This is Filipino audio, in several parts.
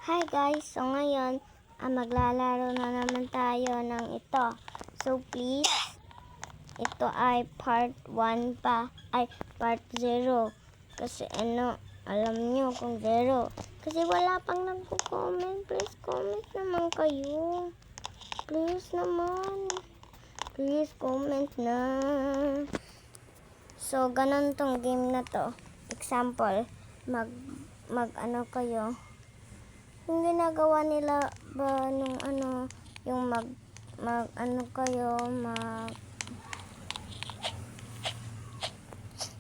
Hi guys! So ngayon, maglalaro na naman tayo ng ito. So please, ito ay part 1 pa. Ay, part 0. Kasi alam nyo kung 0. Kasi wala pang nagko-comment. Please comment naman kayo. Please naman. Please comment na. So, ganun tong game na to. Example, mag kayo. Yung ginagawa nila ba nung yung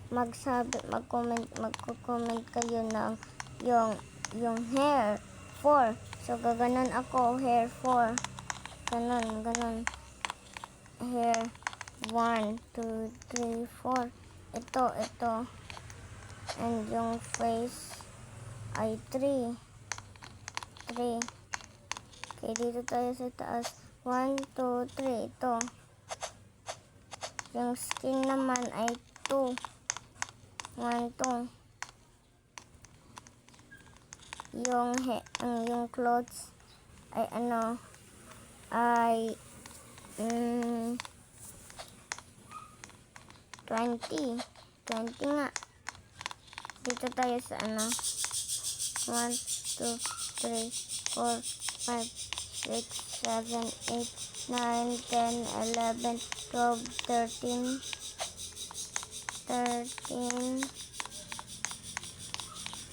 magko-comment kayo ng yung hair 4. So gaganon ako, hair 4. Ganon. Hair 1, 2, 3, 4. Ito. And yung face ay 3. Okay, dito tayo sa taas. 1, 2, 3. Ito. Yung skin naman ay 2. 1, 2. Yung clothes ay ay 20. 20 nga. Dito tayo sa 1, 2, 3, 4, 5, 6, 7, 8, 9, 10, 11, 12, 13,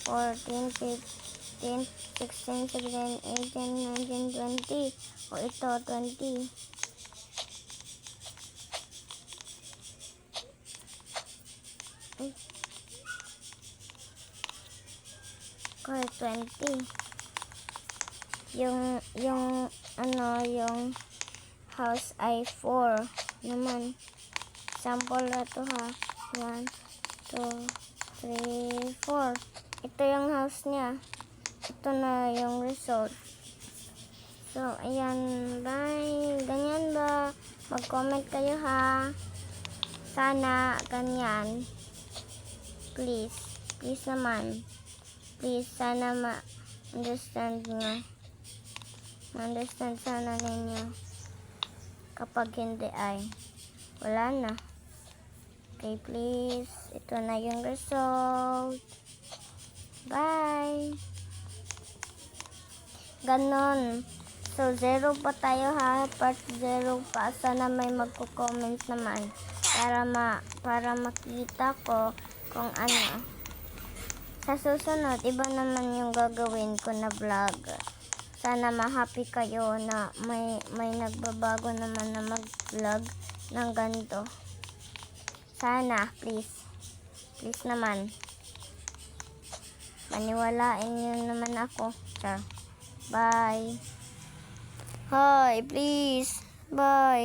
14, 15, 16, 17, 18, 19, 20. O ito, 20. Okay, 20. Yung house ay 4 naman. Sample na to ha. 1, 2, 3, 4. Ito yung house niya. Ito na yung result. So, ayan. Bye. Ganyan ba? Mag-comment kayo ha. Sana ganyan. Please. Please naman. Please, sana ma-understand nyo. Ma-understand sana ninyo. Kapag hindi ay wala na. Okay, please. Ito na yung result. Bye. Ganon. So, 0 pa tayo ha. Part 0 pa. Sana may magko-comment naman. Para makita ko kung sa susunod, iba naman yung gagawin ko na vlog. Sana ma-happy kayo na may nagbabago naman na mag-vlog ng ganito. Sana, please. Please naman. Maniwalain nyo naman ako. Bye. Hi, please. Bye.